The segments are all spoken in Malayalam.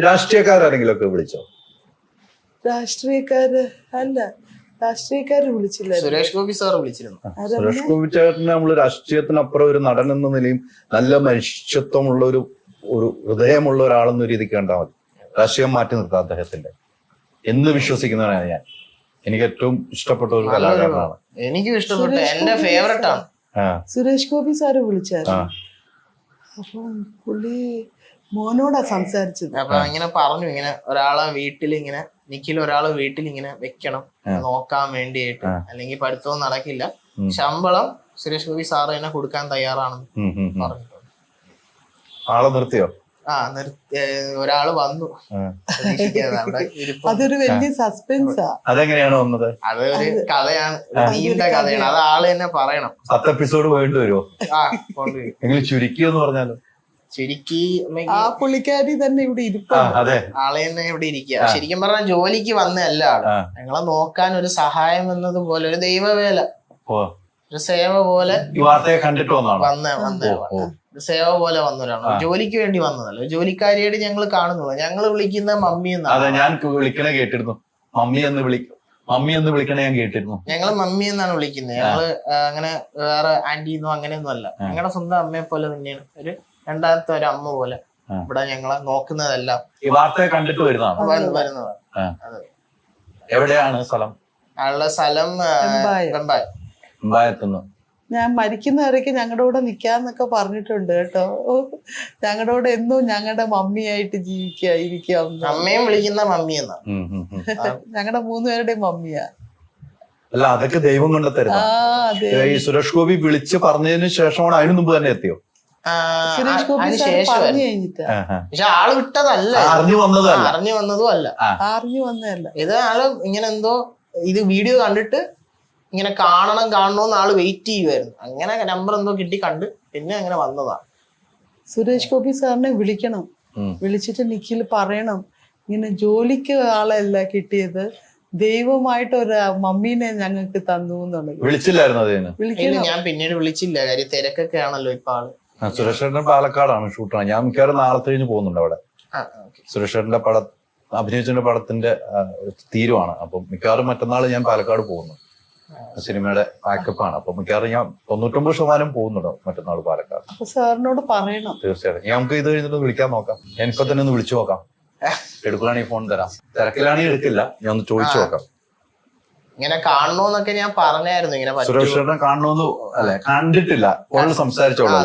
രാഷ്ട്രീയക്കാരെങ്കിലും ഒക്കെ വിളിച്ചോ? രാഷ്ട്രീയക്കാര് അല്ല, രാഷ്ട്രീയക്കാര് വിളിച്ചില്ല. സുരേഷ് ഗോപി സാർ വിളിച്ചിരുന്നു. സുരേഷ് ഗോപി ചേട്ടനെ നമ്മള് രാഷ്ട്രീയത്തിനപ്പുറം ഒരു നടൻ എന്ന നിലയും നല്ല മനുഷ്യത്വമുള്ള ഒരു ഹൃദയമുള്ള ഒരാളെന്ന രീതിക്ക് കണ്ടാൽ മതി. രാഷ്ട്രീയം മാറ്റി നിർത്താം അദ്ദേഹത്തിന്റെ എന്ന് വിശ്വസിക്കുന്നവനാണ് ഞാൻ. എനിക്ക് ഏറ്റവും ഇഷ്ടപ്പെട്ട ഒരു കലാകാരനാണ്. എനിക്കും ഇഷ്ടപ്പെട്ട, എന്റെ ഫേവറേറ്റ് ആണ്. സുരേഷ് ഗോപി സാറ് വിളിച്ചായിരുന്നു. അപ്പൊ പുള്ളി മോനോടാ സംസാരിച്ചത്. അപ്പൊ ഇങ്ങനെ പറഞ്ഞു, ഇങ്ങനെ ഒരാളെ വീട്ടിൽ ഇങ്ങനെ ഒരാളെ വീട്ടിൽ ഇങ്ങനെ വെക്കണം നോക്കാൻ വേണ്ടിയിട്ട്, അല്ലെങ്കിൽ പഠിത്തവും നടക്കില്ല, ശമ്പളം സുരേഷ് ഗോപി സാറ് തന്നെ കൊടുക്കാൻ തയ്യാറാണെന്ന് പറഞ്ഞിട്ടുണ്ട്. ആളെ നിർത്തിയോ? ഒരാള് വന്നു. അതൊരു വലിയ സസ്പെൻസാ. അതെങ്ങനെയാണ് വന്നത്? അത് ഒരു കഥയാണ്, നീണ്ട കഥയാണ്. അത് ആള് തന്നെ പറയണം. 10 എപ്പിസോഡ് വേണ്ടി വരുമോ? കൊണ്ടുവരും. ചുരുക്കിയെന്ന് പറഞ്ഞാലും ചുരുക്കി ആ പുള്ളിക്കാരി തന്നെ ഇവിടെ ഇരിപ്പാണ്. ആളെ തന്നെ ഇവിടെ ഇരിക്കുക. ശരിക്കും പറഞ്ഞാൽ ജോലിക്ക് വന്നതല്ല ആള്, ഞങ്ങളെ നോക്കാൻ ഒരു സഹായം എന്നതുപോലെ, ഒരു ദൈവവേല, ഒരു സേവ പോലെ കണ്ടിട്ട് ഒരു സേവ പോലെ വന്നവരാണ്. ജോലിക്ക് വേണ്ടി വന്നതല്ല, ജോലിക്കാരിയായിട്ട് ഞങ്ങൾ കാണുന്നത്. ഞങ്ങൾ വിളിക്കുന്ന മമ്മി എന്നാണ്. ഞാൻ വിളിക്കണേ കേട്ടിരുന്നു. മമ്മി എന്ന് വിളിക്കണേ ഞാൻ കേട്ടിരുന്നു. ഞങ്ങള് മമ്മി എന്നാണ് വിളിക്കുന്നത്. ഞങ്ങള് അങ്ങനെ വേറെ ആന്റിന്നോ അങ്ങനെയൊന്നും അല്ല. ഞങ്ങളുടെ സ്വന്തം അമ്മയെ പോലെ തന്നെയാണ്, ഒരു രണ്ടാമത്തെ ഒരു അമ്മ പോലെ ഇവിടെ ഞങ്ങളെ നോക്കുന്നതെല്ലാം. ഈ വാർത്തയെ കണ്ടിട്ട് വരുന്നതാണ്. എവിടെയാണ് സ്ഥലം? ആളുടെ സ്ഥലം വെമ്പായത്തുനിന്ന്. ഞാൻ മരിക്കുന്നവരേക്ക് ഞങ്ങളുടെ കൂടെ നിക്കാന്നൊക്കെ പറഞ്ഞിട്ടുണ്ട് കേട്ടോ. ഞങ്ങളുടെ കൂടെ എന്നും ഞങ്ങളുടെ മമ്മിയായിട്ട് ഇരിക്കാം. അമ്മയും വിളിക്കുന്ന മമ്മി എന്നാ. ഞങ്ങളുടെ 3 പേരുടെയും മമ്മിയാ. അല്ല, അതൊക്കെ ദൈവം കൊണ്ട് തരുന്ന. ഈ സുരേഷ് ഗോപി വിളിച്ച് പറഞ്ഞതിന് ശേഷമാണ് അതിനു മുമ്പ് തന്നെ എത്തിയോ? സുരേഷ് ഗോപി പറഞ്ഞു കഴിഞ്ഞിട്ട്. പക്ഷെ ആള് വിട്ടതല്ല, അറിഞ്ഞു വന്നതല്ല. അറിഞ്ഞു വന്നതല്ല. ഇത് ആള് ഇങ്ങനെ എന്തോ ഇത് വീഡിയോ കണ്ടിട്ട് ഇങ്ങനെ കാണണോന്ന് ആള് വെയിറ്റ് ചെയ്യുമായിരുന്നു. അങ്ങനെ നമ്പർ എന്തോ കിട്ടി കണ്ട് പിന്നെ അങ്ങനെ വന്നതാ. സുരേഷ് ഗോപി സാറിനെ വിളിക്കണം, വിളിച്ചിട്ട് നിഖിൽ പറയണം ഇങ്ങനെ ജോലിക്ക് ആളല്ല കിട്ടിയത്, ദൈവമായിട്ട് ഒരു മമ്മീനെ ഞങ്ങൾക്ക് തന്നു എന്നുള്ളത്. വിളിച്ചില്ലായിരുന്നു. ഞാൻ പിന്നീട് വിളിച്ചില്ല, കാര്യം തിരക്കൊക്കെ ആണല്ലോ ഇപ്പൊ ആള്. സുരേഷ് ചേട്ടൻ പാലക്കാടാണ് ഷൂട്ടാണ്. ഞാൻ മിക്കവാറും നാളെ കഴിഞ്ഞ് പോകുന്നുണ്ട് അവിടെ. സുരേഷ് ചേട്ടന്റെ അഭിനയിച്ചതിന്റെ പടത്തിന്റെ തീരുവാണ്. അപ്പൊ മിക്കവാറും മറ്റന്നാൾ ഞാൻ പാലക്കാട് പോകുന്നു. സിനിമയുടെ പാക്കപ്പാണ്. അപ്പൊ മിക്കവാറും ഞാൻ 99% പോകുന്നുണ്ടോ മറ്റന്നാൾ പാലക്കാട്. സാറിനോട് പറയണം. തീർച്ചയായിട്ടും നമുക്ക് ഇത് കഴിഞ്ഞിട്ട് വിളിക്കാൻ നോക്കാം. ഞാൻ ഇപ്പൊ തന്നെ ഒന്ന് വിളിച്ചു നോക്കാം. എടുക്കുകയാണെങ്കിൽ ഫോൺ തരാം. തിരക്കിലാണെങ്കിൽ എടുക്കില്ല, ഞാൻ ഒന്ന് ചോദിച്ചു നോക്കാം. ഇങ്ങനെ കാണണോന്നൊക്കെ ഞാൻ പറഞ്ഞായിരുന്നു. ഇങ്ങനെ സുരേഷ് ചേട്ടൻ കാണണോന്ന് അല്ലെ? കണ്ടിട്ടില്ല, ഫോണിൽ സംസാരിച്ചോളൂ.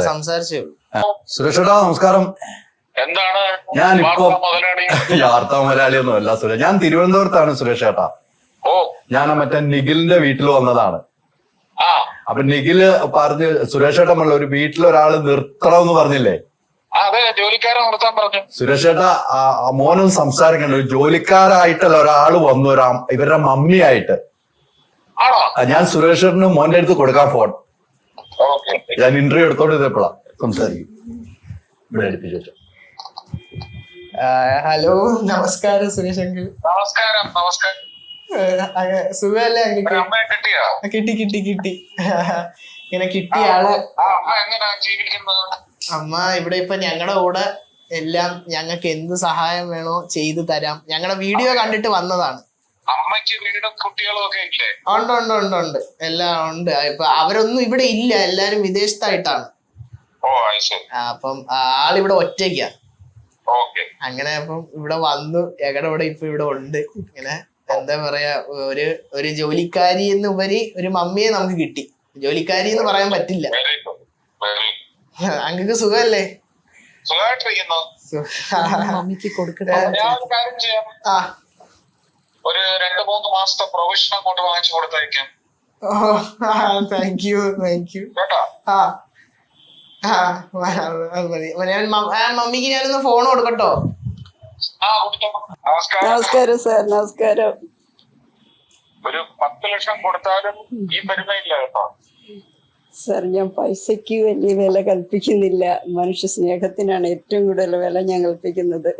സുരേഷ് ചേട്ടാ നമസ്കാരം. എന്താണ്? ഞാനിപ്പോ യാർത്ത മുതലാളിയൊന്നും അല്ല സുരേഷ്, ഞാൻ തിരുവനന്തപുരത്താണ് സുരേഷ് ചേട്ടാ. ഞാൻ മറ്റേ നിഖിലിന്റെ വീട്ടിൽ വന്നതാണ്. അപ്പൊ നിഖില് പറഞ്ഞ് സുരേഷ് ചേട്ടൻ പറഞ്ഞ ഒരു വീട്ടിലൊരാള് നിർത്തണമെന്ന് പറഞ്ഞില്ലേ? സുരേഷ് ചേട്ടാ മോനും സംസാരിക്കണ്ട, ഒരു ജോലിക്കാരായിട്ടുള്ള ഒരാള് വന്നു, ഇവരുടെ മമ്മിയായിട്ട്. ഞാൻ സുരേഷ് ചേട്ടന് മോന്റെ അടുത്ത് കൊടുക്കാൻ ഫോൺ. ഞാൻ ഇന്റർവ്യൂ എടുത്തോണ്ട് ഇതെപ്പോഴാ സംസാരിക്കും. ഇവിടെ എടുപ്പിച്ചു. ഹലോ, നമസ്കാരം സുരേഷ് അങ്കിൾ. നമസ്കാരം. സുഖല്ലേ? കിട്ടി ഇങ്ങനെ കിട്ടിയ ആള്. അമ്മ ഇവിടെ ഇപ്പൊ ഞങ്ങളുടെ കൂടെ എല്ലാം, ഞങ്ങൾക്ക് എന്ത് സഹായം വേണോ ചെയ്തു തരാം. ഞങ്ങളുടെ വീഡിയോ കണ്ടിട്ട് വന്നതാണ്. അമ്മയ്ക്ക് വീടും കുട്ടികളും ഒക്കെ ഇല്ലേ? ഉണ്ട്, എല്ലാം ഉണ്ട്. ഇപ്പൊ അവരൊന്നും ഇവിടെ ഇല്ല, എല്ലാരും വിദേശത്തായിട്ടാണ്. അപ്പം ആളിവിടെ ഒറ്റയ്ക്കാ. അങ്ങനെ അപ്പം ഇവിടെ വന്നു, ഞങ്ങളുടെ ഇവിടെ ഇപ്പൊ ഇവിടെ ഉണ്ട്. ഇങ്ങനെ എന്താ പറയാ, ഒരു ജോലിക്കാരി എന്നുപരി ഒരു മമ്മിയെ നമുക്ക് കിട്ടി. ജോലിക്കാരി എന്ന് പറയാൻ പറ്റില്ല. അങ്ങക്ക് സുഖല്ലേ? മമ്മിക്ക് കൊടുക്കട്ടെ. ഒരു 2-3 മാസത്തെ പ്രൊവിഷൻ അങ്ങോട്ട് വാങ്ങിച്ചു കൊടുത്തേക്കാം. താങ്ക് യു കേട്ടോ. മമ്മിക്ക് ഞാനൊന്ന് ഫോൺ കൊടുക്കട്ടോ? നമസ്കാരം സാർ. നമസ്കാരം. ഒരു 10 ലക്ഷം കൊടുത്താലും ഈ പരിമയില്ല കേട്ടോ സാർ. ഞാൻ പൈസക്ക് വലിയ വില കൽപ്പിക്കുന്നില്ല, മനുഷ്യ സ്നേഹത്തിനാണ് ഏറ്റവും കൂടുതൽ വില ഞാൻ കൽപ്പിക്കുന്നത്.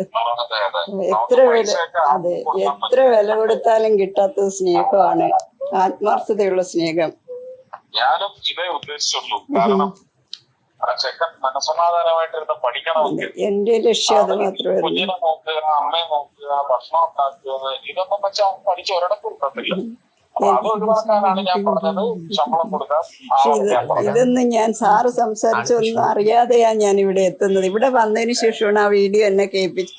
എത്ര വില കൊടുത്താലും കിട്ടാത്ത സ്നേഹമാണ്, ആത്മാർത്ഥതയുള്ള സ്നേഹം. ഞാനും ഇതേ ഉദ്ദേശിച്ചുള്ളൂ. കാരണം ആ ചെക്കൻ മനസമാധാനമായിട്ടിരുന്ന് പഠിക്കണമെങ്കിൽ എന്റെ ലക്ഷ്യം അത് മാത്രമായിരുന്നു. കുഞ്ഞിനെ നോക്കുക, അമ്മയെ നോക്കുക, ഭക്ഷണം ഉണ്ടാക്കുക, ഇതൊന്നും വെച്ചാൽ അവൻ പഠിച്ച് ഒരിടത്തും കിട്ടത്തില്ല. അപ്പൊ അത് ഒഴിവാക്കാനാണ് ഞാൻ പറഞ്ഞത് ശമ്പളം കൊടുക്കാം. ഇതൊന്നും ഞാൻ സാറ് സംസാരിച്ചൊന്നും അറിയാതെയാ ഞാൻ ഇവിടെ എത്തുന്നത്. ഇവിടെ വന്നതിന് ശേഷമാണ് ആ വീഡിയോ എന്നെ കേൾപ്പിച്ച്,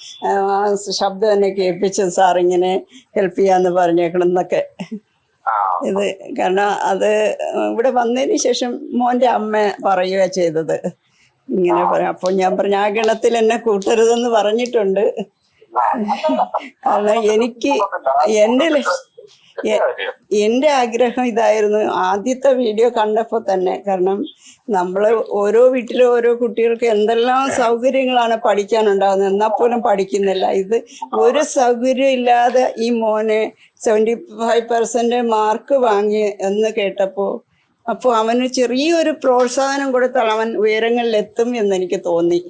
ശബ്ദം എന്നെ കേൾപ്പിച്ചത് സാർ ഇങ്ങനെ ഹെൽപ്പ് ചെയ്യാന്ന് പറഞ്ഞേക്കണം എന്നൊക്കെ. ഇത് കാരണം അത് ഇവിടെ വന്നതിന് ശേഷം മോന്റെ അമ്മ പറയുക ചെയ്തത് ഇങ്ങനെ പറയാം. അപ്പോൾ ഞാൻ പറഞ്ഞു ആ ഗണത്തിൽ എന്നെ കൂട്ടരുതെന്ന് പറഞ്ഞിട്ടുണ്ട്. കാരണം എനിക്ക് എന്റെ ആഗ്രഹം ഇതായിരുന്നു ആദ്യത്തെ വീഡിയോ കണ്ടപ്പോൾ തന്നെ. കാരണം നമ്മൾ ഓരോ വീട്ടിലും ഓരോ കുട്ടികൾക്ക് എന്തെല്ലാം സൗകര്യങ്ങളാണ് പഠിക്കാനുണ്ടാകുന്നത്, എന്നാൽ പോലും പഠിക്കുന്നില്ല. ഇത് ഒരു സൗകര്യം ഇല്ലാതെ ഈ മോനെ 75% മാർക്ക് വാങ്ങി എന്ന് കേട്ടപ്പോൾ അവന് ചെറിയൊരു പ്രോത്സാഹനം കൊടുത്താൽ അവൻ ഉയരങ്ങളിലെത്തും എന്നെനിക്ക് തോന്നി.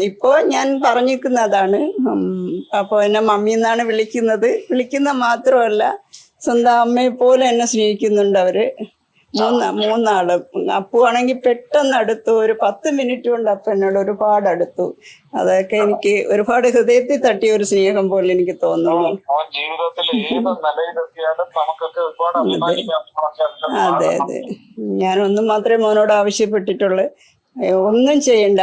ഇപ്പോൾ ഞാൻ പറഞ്ഞിരിക്കുന്നതാണ്. അപ്പോൾ എന്നെ മമ്മി എന്നാണ് വിളിക്കുന്ന മാത്രമല്ല സ്വന്തം അമ്മയെ പോലെ എന്നെ സ്നേഹിക്കുന്നുണ്ട് അവര്. മൂന്നാളും. അപ്പു ആണെങ്കിൽ പെട്ടെന്ന് അടുത്തു, ഒരു 10 മിനിറ്റ് കൊണ്ട് അപ്പ എന്നോട് ഒരുപാട് അടുത്തു. അതൊക്കെ എനിക്ക് ഒരുപാട് ഹൃദയത്തിൽ തട്ടിയ ഒരു സ്നേഹം പോലെ എനിക്ക് തോന്നുന്നു. അതെ അതെ, ഞാനൊന്നും മാത്രമേ മോനോട് ആവശ്യപ്പെട്ടിട്ടുള്ളൂ, ഒന്നും ചെയ്യണ്ട,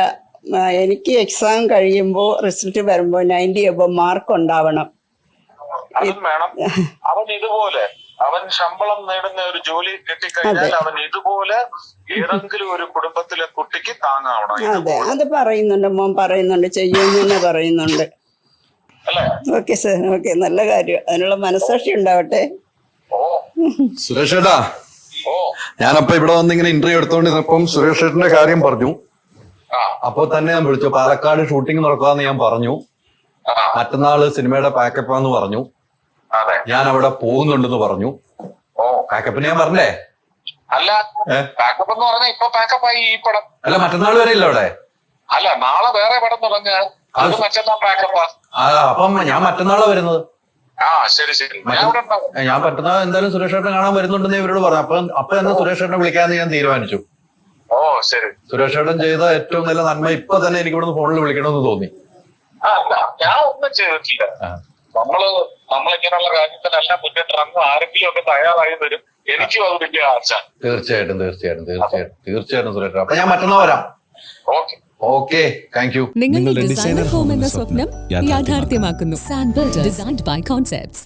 എനിക്ക് എക്സാം കഴിയുമ്പോൾ റിസൾട്ട് വരുമ്പോൾ 90 above മാർക്ക് ഉണ്ടാവണം. അവൻ ഇതുപോലെ അവൻ ശമ്പളം നേടുന്ന ഒരു ജോലി കിട്ടിക്കഴിഞ്ഞാൽ അവൻ ഇതുപോലെ ഏതെങ്കിലും ഒരു കുടുംബത്തിലെ കുട്ടിക്ക് താങ്ങാവണം. അതെ, അത് പറയുന്നുണ്ട്, മോൻ പറയുന്നുണ്ട്, ചെയ്യുമെന്ന് തന്നെ പറയുന്നുണ്ട്. ഓക്കെ സാർ, ഓക്കെ, നല്ല കാര്യം. അതിനുള്ള മനസാക്ഷി ഉണ്ടാവട്ടെ. സുരേഷ് ഏട്ടാ, ഞാനപ്പോ ഇവിടെ വന്ന് ഇങ്ങനെ ഇന്റർവ്യൂ എടുത്തോണ്ടിരുന്നപ്പം സുരേഷ് ഏട്ടന്റെ കാര്യം പറഞ്ഞു. അപ്പൊ തന്നെ ഞാൻ വിളിച്ചു, പാലക്കാട് ഷൂട്ടിംഗ് നടക്കാന്ന് ഞാൻ പറഞ്ഞു. മറ്റന്നാള് സിനിമയുടെ പാക്കപ്പാന്ന് പറഞ്ഞു. ഞാൻ അവിടെ പോകുന്നുണ്ടെന്ന് പറഞ്ഞു. പാക്കപ്പിന് ഞാൻ പറഞ്ഞേ അല്ല, പാക്കപ്പ് എന്ന് പറഞ്ഞാൽ ഇപ്പൊ പാക്കപ്പായി ഈ പടം. അല്ല, മറ്റന്നാൾ വരെ ഇല്ല അവിടെ. അല്ല, നാളെ വേറെ പടം തുടങ്ങുക, അത് മറ്റന്നാൾ പാക്കപ്പാ. അപ്പം ഞാൻ മറ്റന്നാളാ വരുന്നത്. ശരി ശരി, ഞാൻ മറ്റന്നാൾ എന്തായാലും സുരേഷ് ഏട്ടനെ കാണാൻ വരുന്നുണ്ടെന്ന് ഇവരോട് പറഞ്ഞു. അപ്പൊ എന്നെ സുരേഷ് ഏട്ടനെ വിളിക്കാന്ന് ഞാൻ തീരുമാനിച്ചു. ശരി. സുരേഷ് ഏട്ടൻ ചെയ്ത ഏറ്റവും നല്ല നന്മ ഇപ്പൊ തന്നെ എനിക്ക് ഇവിടുന്ന് ഫോണിൽ വിളിക്കണമെന്ന് തോന്നി. ഞാൻ ഒന്നും ചെയ്തിട്ടില്ല. നമ്മളിങ്ങനെയുള്ള കാര്യത്തിനെല്ലാം മുന്നിട്ടിറങ്ങും, ആരെങ്കിലും ഒക്കെ തയ്യാറായി വരും. എനിക്കും അത് വലിയ ആശ. തീർച്ചയായിട്ടും സുരേഷ്. അപ്പൊ ഞാൻ മറ്റന്നാൾ വരാം. Okay, thank you. നിങ്ങളുടെ ഡിസൈനർ ഹോം എന്ന സ്വപ്നം യാഥാർത്ഥ്യമാക്കുന്നു. സാൻബിൾഡ്, ഡിസൈൻഡ് ബൈ കോൺസെപ്റ്റ്സ്.